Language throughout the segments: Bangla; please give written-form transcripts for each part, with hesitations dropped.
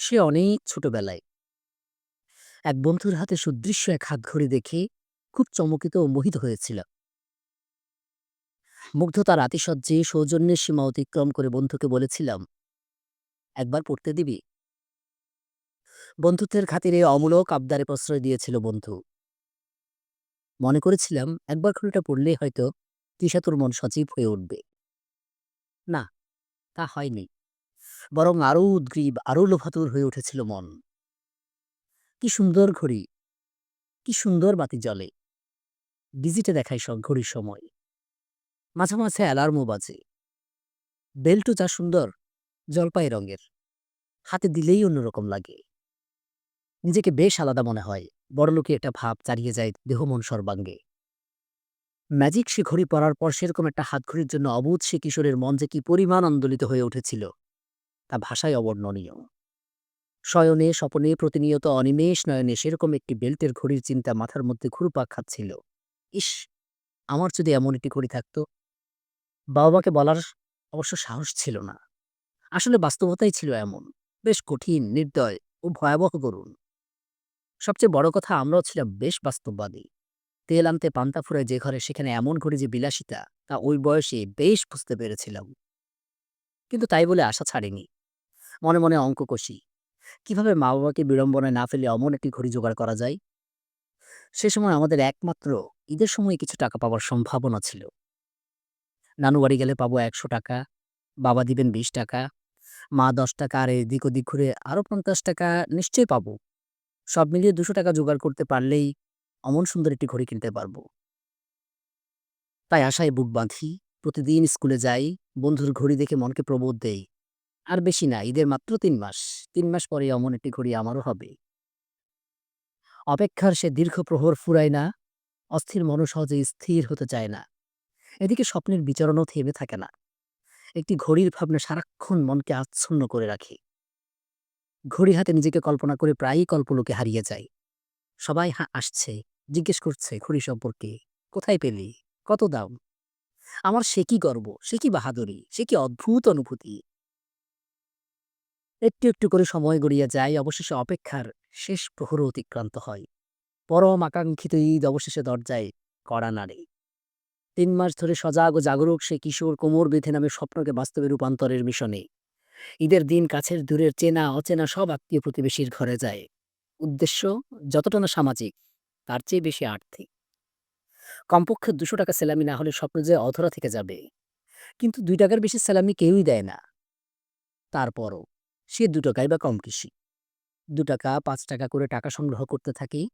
সে অনেক ছোটবেলায় এক বন্ধুর হাতে সুদৃশ্য এক হাতঘড়ি দেখে খুব চমকিত ও মোহিত হয়েছিল। মুগ্ধতার আতিশয্যে সৌজন্যের সীমা অতিক্রম করে বন্ধুকে বলেছিলাম, একবার পড়তে দিবি? বন্ধুত্বের খাতিরে অমূলক আবদারে প্রশ্রয় দিয়েছিল বন্ধু। মনে করেছিলাম একবার ঘড়িটা পড়লেই হয়তো তিশাতুর মন সজীব হয়ে উঠবে। না, তা হয়নি। বরং আরও উদ্গ্রীব, আরও লোভাতুর হয়ে উঠেছিল মন। কি সুন্দর ঘড়ি, কি সুন্দর বাতি জ্বলে, ডিজিটে দেখায় সব ঘড়ির সময়। মাঝে মাঝে অ্যালার্মও বাজে। বেল্টও যা সুন্দর, জলপাই রঙের, হাতে দিলেই অন্যরকম লাগে। নিজেকে বেশ আলাদা মনে হয়। বড়লোকে একটা ভাব চারিয়ে যায় দেহ মন সর্বাঙ্গে। ম্যাজিক সে ঘড়ি পরার পর সেরকম একটা হাতঘড়ির জন্য অবুধ সে কিশোরের মন যে কি পরিমাণ আন্দোলিত হয়ে উঠেছিল, তা ভাষায় অবর্ণনীয়। শয়নে স্বপনে প্রতিনিয়ত অনিমেষ নয়নে সেরকম একটি বেল্টের ঘড়ির চিন্তা মাথার মধ্যে ঘুরপাক খাচ্ছিল। ইস, আমার যদি এমন একটি ঘড়ি থাকতো। বাবা মাকে বলার অবশ্য সাহস ছিল না। আসলে বাস্তবতাই ছিল এমন, বেশ কঠিন, নির্দয় ও ভয়াবহ করুণ। সবচেয়ে বড় কথা, আমরাও ছিলাম বেশ বাস্তববাদী। তেল আনতে পান্তা ফুরায় যে ঘরে, সেখানে এমন ঘড়ি যে বিলাসিতা, তা ওই বয়সে বেশ বুঝতে পেরেছিলাম। কিন্তু তাই বলে আশা ছাড়িনি। মনে মনে অঙ্ক কষি, কিভাবে মা বাবাকে বিড়ম্বনায় না ফেলে অমন একটি ঘড়ি জোগাড় করা যায়। সে সময় আমাদের একমাত্র ঈদের সময় কিছু টাকা পাওয়ার সম্ভাবনা ছিল। নানু বাড়ি গেলে পাবো ১০০ টাকা, বাবা দিবেন ২০ টাকা, মা ১০ টাকা, আর এদিক ওদিক ঘুরে আরও ৫০ টাকা নিশ্চয়ই পাবো। সব মিলিয়ে ২০০ টাকা জোগাড় করতে পারলেই অমন সুন্দর একটি ঘড়ি কিনতে পারবো। তাই আশায় বুক বাঁধি, প্রতিদিন স্কুলে যাই, বন্ধুর ঘড়ি দেখে মনকে প্রবোধ দেই। আর বেশি না, ঈদের মাত্র ৩ মাস। ৩ মাস পরে অমন একটি ঘড়ি আমারও হবে। অপেক্ষার সে দীর্ঘ প্রহর ফুরায় না, অস্থির মনও সহজে স্থির হতে চায় না। এদিকে স্বপ্নের বিচরণও থেমে থাকে না। একটি ঘড়ির ভাবনা সারাক্ষণ মনকে আচ্ছন্ন করে রাখে। ঘড়ি হাতে নিজেকে কল্পনা করে প্রায়ই কল্পলোকে হারিয়ে যায়। সবাই আসছে, জিজ্ঞেস করছে ঘড়ি সম্পর্কে, কোথায় পেলি, কত দাম। আমার সে কি গর্ব, সে কি বাহাদুরি, সে কি অদ্ভুত অনুভূতি। একটু একটু করে সময় গড়িয়ে যায়, অবশেষে অপেক্ষার শেষ প্রহরও অতিক্রান্ত হয়। পরম আকাঙ্ক্ষিত ঈদ অবশেষে দরজায় কড়া নাড়ে। ৩ মাস ধরে সজাগ ও জাগরুক সে কিশোর কোমর বেঁধে নামে স্বপ্নকে বাস্তবে রূপান্তরের মিশনে। ঈদের দিন কাছের দূরের চেনা অচেনা সব আত্মীয় প্রতিবেশীর ঘরে যায়। উদ্দেশ্য যতটা না সামাজিক, তার চেয়ে বেশি আর্থিক। কমপক্ষে ২০০ টাকা সেলামি না হলে স্বপ্ন যে অধরা থেকে যাবে। কিন্তু ২ টাকার বেশি সেলামি কেউই দেয় না। তারপরও সে ২ টাকাই বা কম কিসি। ২ টাকা ৫ টাকা করে টাকা সংগ্রহ করতে থাকি।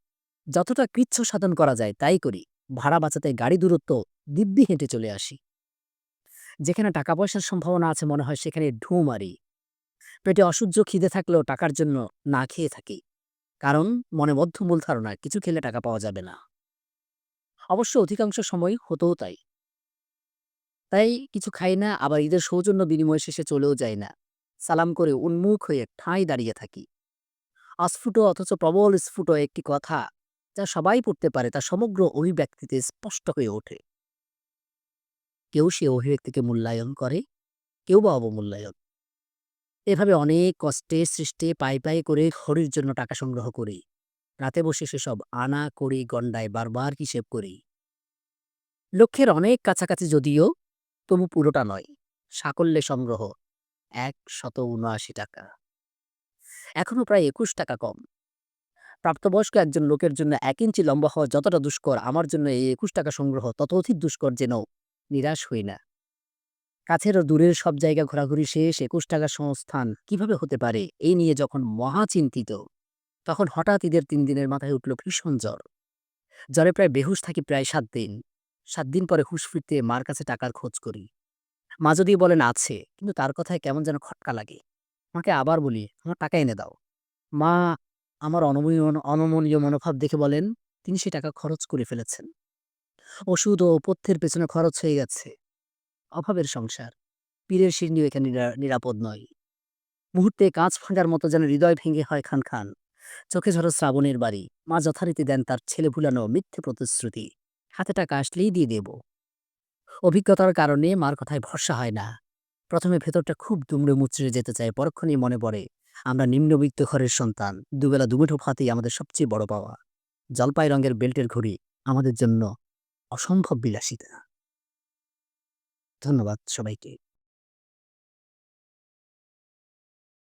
যতটা কৃচ্ছ সাধন করা যায় তাই করি। ভাড়া বাঁচাতে গাড়ি দূরত্ব দিব্যি হেঁটে চলে আসি। যেখানে টাকা পয়সার সম্ভাবনা আছে মনে হয় সেখানে ঢুঁ মারি। পেটে অসহ্য খিদে থাকলেও টাকার জন্য না খেয়ে থাকি। কারণ মনে বদ্ধমূল ধারণা কিছু খেলে টাকা পাওয়া যাবে না। অবশ্য অধিকাংশ সময় হতেও তাই। তাই কিছু খাই না, আবার ঈদের সৌজন্য বিনিময় শেষে চলেও যাই না। সালাম করে উন্মুখ হয়ে ঠাঁই দাঁড়িয়ে থাকি। অস্ফুট অথচ প্রবল স্ফুট একটি কথা, যা সবাই পড়তে পারে, তা সমগ্র অভিব্যক্তিতে স্পষ্ট হয়ে ওঠে। কেউ সে অভিব্যক্তিকে মূল্যায়ন করে, কেউ বা অবমূল্যায়ন। এভাবে অনেক কষ্টে সৃষ্টে পাই পাই করে ঘড়ির জন্য টাকা সংগ্রহ করি। রাতে বসে সেসব আনা করি গণ্ডায় বারবার হিসেব করি। লক্ষ্যের অনেক কাছাকাছি যদিও, তবু পুরোটা নয়। সাকল্যে সংগ্রহ ১৭৭৯ টাকা। এখনো প্রায় ২১ টাকা কম। প্রাপ্তবয়স্ক একজন লোকের জন্য ১ ইঞ্চি লম্বা হওয়া যতটা দুষ্কর, আমার জন্য এই ২১ টাকা সংগ্রহ তত অধিক দুষ্কর জেনেও নিরাশ হই না। কাছের ও দূরের সব জায়গা ঘোরাঘুরি শেষ, ২১ টাকার সংস্থান কিভাবে হতে পারে এই নিয়ে যখন মহা চিন্তিত, তখন হঠাৎ ঈদের ৩ দিনের মাথায় উঠল ভীষণ জ্বর। জ্বরে প্রায় বেহুশ থাকি প্রায় ৭ দিন। ৭ দিন পরে হুঁশ ফিরতে মার কাছে টাকার খোঁজ করি। মা যদিও বলেন আছে, কিন্তু তার কথায় কেমন যেন খটকা লাগে। মাকে আবার বলি, আমার টাকা এনে দাও। মা আমার অনমনীয় মনোভাব দেখে বলেন, তিনি সে টাকা খরচ করে ফেলেছেন। ওষুধ ও পথ্যের পেছনে খরচ হয়ে গেছে। অভাবের সংসার, পীরের সিন্নিও এখানে নিরাপদ নয়। মুহূর্তে কাঁচ ভাঙার মতো যেন হৃদয় ভেঙে হয় খান খান। চোখে ঝরো শ্রাবণের বাড়ি। মা যথারীতি দেন তার ছেলে ভুলানো মিথ্যে প্রতিশ্রুতি। হাতে টাকা আসলেই দিয়ে দেব। অভিজ্ঞতার কারণে মার কথায় ভরসা হয় না। প্রথমে ভেতরটা খুব দুমড়ে মুচড়ে যেতে চায়, পরক্ষণেই মনে পড়ে আমরা নিম্নবিত্ত ঘরের সন্তান। দুবেলা দুমুঠো ভাতই আমাদের সবচেয়ে বড় পাওয়া। জলপাই রঙের বেল্টের ঘড়ি আমাদের জন্য অসম্ভব বিলাসিতা। ধন্যবাদ সবাইকে।